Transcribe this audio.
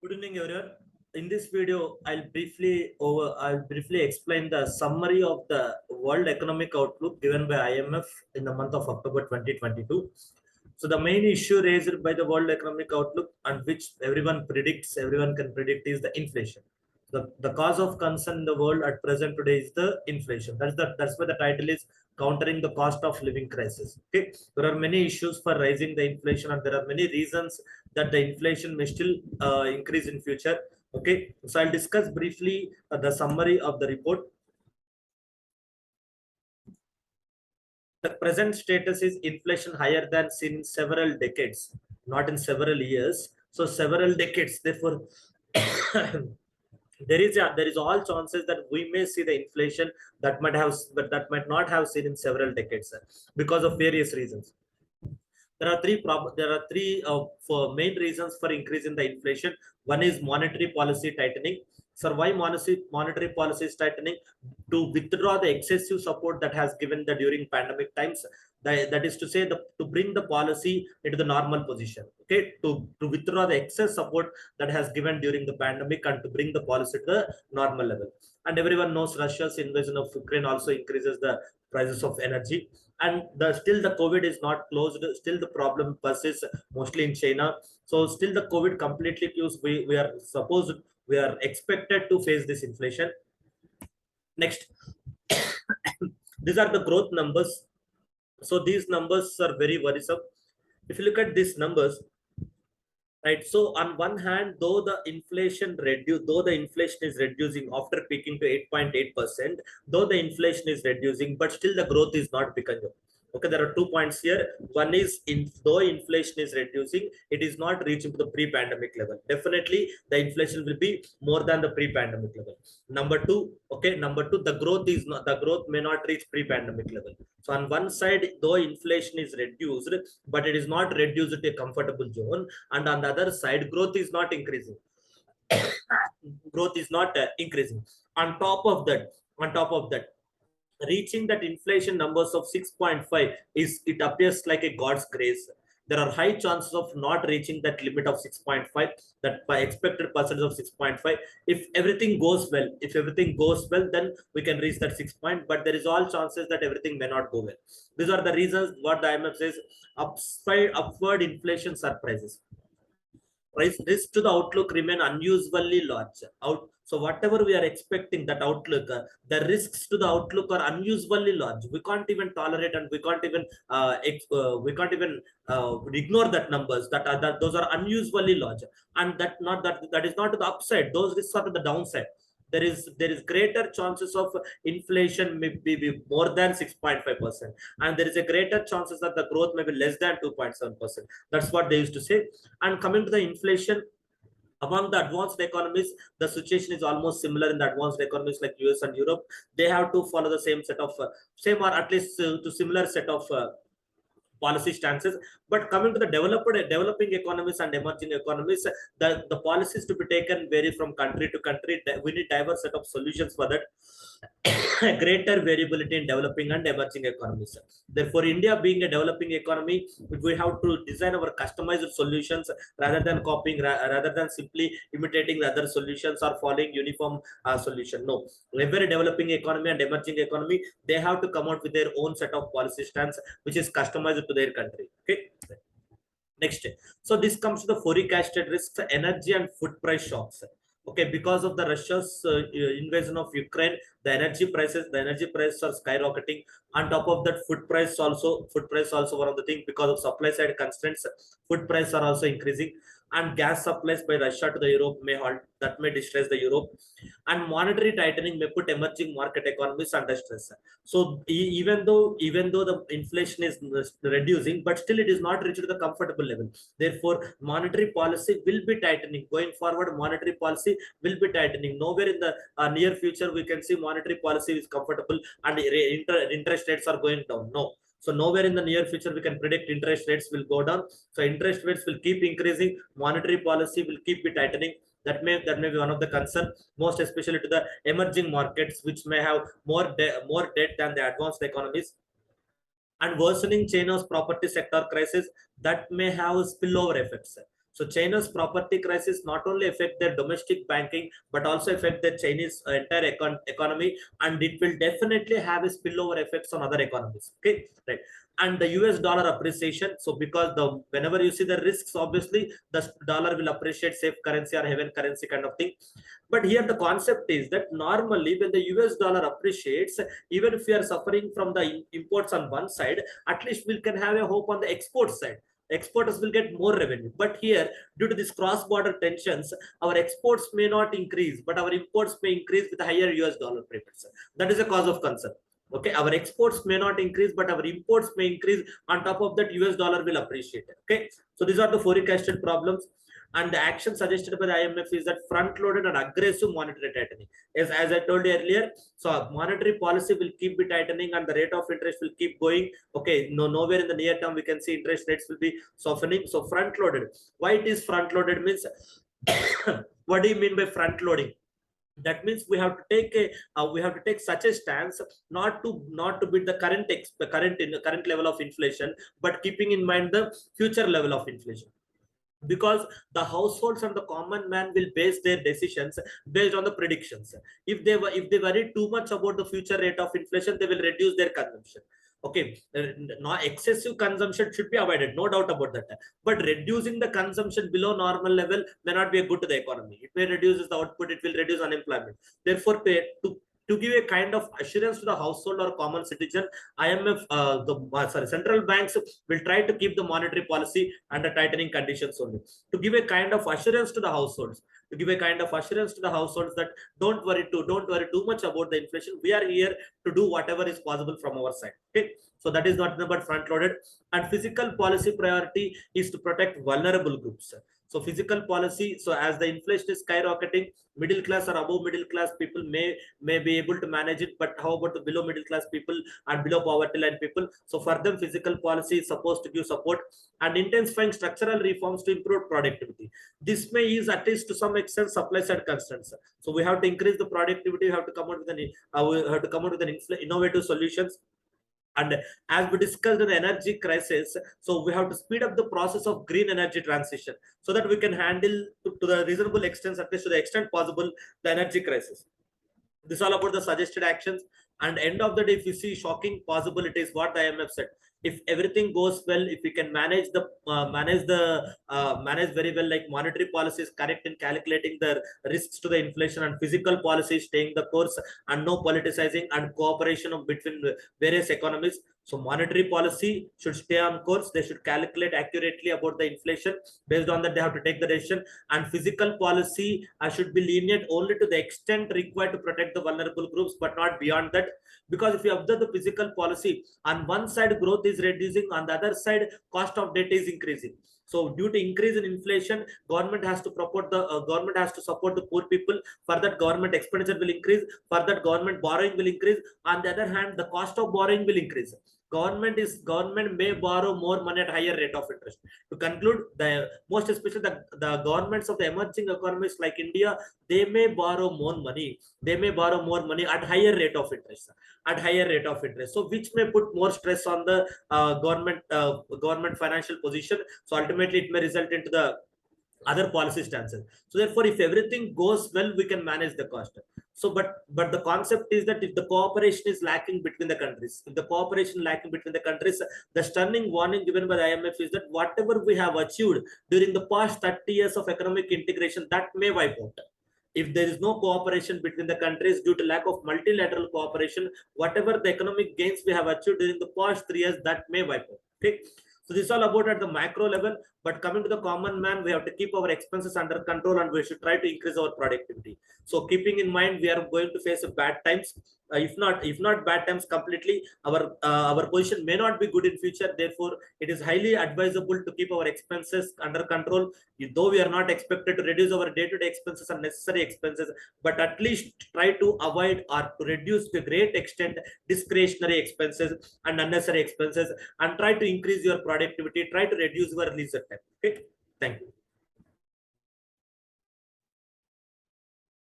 Good evening, everyone. In this video, I'll briefly explain the summary of the World Economic Outlook given by IMF in the month of October 2022. So the main issue raised by the World Economic Outlook, and which everyone can predict, is the inflation. The cause of concern in the world at present today is the inflation. That's why the title is countering the cost of living crisis. Okay, there are many issues for raising the inflation, and there are many reasons that the inflation may still increase in future. Okay, so I'll discuss briefly the summary of the report. The present status is inflation higher than seen in several decades, not in several years. So several decades, therefore. There is all chances that we may see the inflation that might not have seen in several decades, because of various reasons. There are three for main reasons for increasing the inflation. One is monetary policy tightening. So why monetary policy is tightening? To withdraw the excessive support that has given the during pandemic times. That is to say, to bring the policy into the normal position. Okay, to withdraw the excess support that has given during the pandemic and to bring the policy to the normal level. And everyone knows Russia's invasion of Ukraine also increases the prices of energy, and still the COVID is not closed. Still the problem persists, mostly in China. So still the COVID completely closed. We are expected to face this inflation. Next, these are the growth numbers. So these numbers are very worrisome. If you look at these numbers, right? So on one hand, though the inflation is reducing after peaking to 8.8%, though the inflation is reducing, but still the growth is not becoming. Okay, there are 2 points here. One is, though inflation is reducing, it is not reaching to the pre-pandemic level. Definitely, the inflation will be more than the pre-pandemic level. Number two, the growth may not reach pre-pandemic level. So on one side, though inflation is reduced, but it is not reduced to a comfortable zone, and on the other side, growth is not increasing. Growth is not increasing. On top of that, reaching that inflation numbers of 6.5 it appears like a God's grace. There are high chances of not reaching that limit of 6.5, that by expected percentage of 6.5. If everything goes well, then we can reach that 6 point, but there is all chances that everything may not go well. These are the reasons what the IMF says: upward inflation surprises. Risk to the outlook remain unusually large. So whatever we are expecting, that outlook, the risks to the outlook are unusually large. We can't even tolerate, and we can't even ignore that numbers. That those are unusually large, and that is not to the upside. Those risks are to the downside. There is greater chances of inflation may be more than 6.5%, and there is a greater chances that the growth may be less than 2.7%. That's what they used to say. And coming to the inflation, among the advanced economies, the situation is almost similar. In the advanced economies like US and Europe, they have to follow the same same or at least to similar set of policy stances. But coming to the developing economies and emerging economies, the policies to be taken vary from country to country. We need diverse set of solutions for that. Greater variability in developing and emerging economies. Therefore, India being a developing economy, we have to design our customized solutions rather than copying, rather than simply imitating the other solutions or following uniform solution. No, every developing economy and emerging economy, they have to come out with their own set of policy stance, which is customized to their country. Okay. Next, so this comes to the forecasted risks: energy and food price shocks. Okay, because of the Russia's invasion of Ukraine, the energy prices are skyrocketing. On top of that, food price also one of the things, because of supply side constraints, food prices are also increasing. And gas supplies by Russia to the Europe may halt. That may distress the Europe. And monetary tightening may put emerging market economies under stress. So even though the inflation is reducing, but still it is not reached the comfortable level. Therefore, monetary policy will be tightening going forward. Monetary policy will be tightening. Nowhere in the near future we can see monetary policy is comfortable and interest rates are going down. No. So nowhere in the near future we can predict interest rates will go down. So interest rates will keep increasing. Monetary policy will keep be tightening. That may be one of the concern, most especially to the emerging markets, which may have more debt than the advanced economies. And worsening China's property sector crisis, that may have spillover effects. So China's property crisis not only affect their domestic banking, but also affect the Chinese entire economy, and it will definitely have a spillover effects on other economies. Okay, right. And the US dollar appreciation. So because whenever you see the risks, obviously the dollar will appreciate, safe currency or haven currency kind of thing. But here the concept is that normally when the US dollar appreciates, even if we are suffering from the imports on one side, at least we can have a hope on the export side. Exporters will get more revenue. But here, due to these cross-border tensions, our exports may not increase, but our imports may increase with higher US dollar payments. That is a cause of concern. Okay, our exports may not increase, but our imports may increase. On top of that, US dollar will appreciate. Okay, so these are the forecasted problems. And the action suggested by the IMF is that front-loaded and aggressive monetary tightening. As I told you earlier, so monetary policy will keep be tightening and the rate of interest will keep going. Okay, nowhere in the near term we can see interest rates will be softening. So front-loaded. Why it is front-loaded means, what do you mean by front-loading? That means we have to take such a stance not to beat the current level of inflation, but keeping in mind the future level of inflation, because the households and the common man will base their decisions based on the predictions. If they worry too much about the future rate of inflation, they will reduce their consumption. Okay, not excessive consumption should be avoided, no doubt about that, but reducing the consumption below normal level may not be a good to the economy. It may reduce the output, it will reduce unemployment. Therefore, to give a kind of assurance to the household or common citizen, IMF, central banks will try to keep the monetary policy under tightening conditions only. To give a kind of assurance to the households, that don't worry too much about the inflation. We are here to do whatever is possible from our side. Okay, so that is not but front loaded. And fiscal policy priority is to protect vulnerable groups. So fiscal policy, so as the inflation is skyrocketing, middle class or above middle class people may be able to manage it, but how about the below middle class people and below poverty line people? So for them, fiscal policy is supposed to give support, and intensifying structural reforms to improve productivity. This may ease, at least to some extent, supply side constraints. So we have to increase the productivity. We have to come out with an innovative solutions. And as we discussed in the energy crisis, so we have to speed up the process of green energy transition so that we can handle to the reasonable extent, at least to the extent possible, the energy crisis. This is all about the suggested actions. And end of the day, if you see shocking possibilities, what the IMF said, if everything goes well, if we can manage very well, like monetary policy is correct in calculating the risks to the inflation, and physical policy staying the course, and no politicizing and cooperation between various economies. So monetary policy should stay on course. They should calculate accurately about the inflation. Based on that, they have to take the decision. And physical policy should be lenient only to the extent required to protect the vulnerable groups, but not beyond that. Because if you observe the physical policy, on one side growth is reducing, on the other side cost of debt is increasing. So due to increase in inflation, government has to support the poor people. For that, government expenditure will increase. For that, government borrowing will increase. On the other hand, the cost of borrowing will increase. Government may borrow more money at higher rate of interest. To conclude, most especially the governments of the emerging economies like India, they may borrow more money. They may borrow more money at higher rate of interest. So which may put more stress on the government financial position. So ultimately, it may result into the other policy stances. So therefore, if everything goes well, we can manage the cost. So but the concept is that if the cooperation is lacking between the countries, the stunning warning given by the IMF is that whatever we have achieved during the past 30 years of economic integration, that may wipe out. If there is no cooperation between the countries due to lack of multilateral cooperation, whatever the economic gains we have achieved during the past 3 years, that may wipe out. Okay. So this is all about at the macro level, but coming to the common man, we have to keep our expenses under control, and we should try to increase our productivity. So keeping in mind, we are going to face bad times. If not bad times completely, our position may not be good in future. Therefore, it is highly advisable to keep our expenses under control. Though we are not expected to reduce our day-to-day expenses and necessary expenses, but at least try to avoid or to reduce to a great extent discretionary expenses and unnecessary expenses, and try to increase your productivity. Try to reduce your leisure time. Okay, thank you.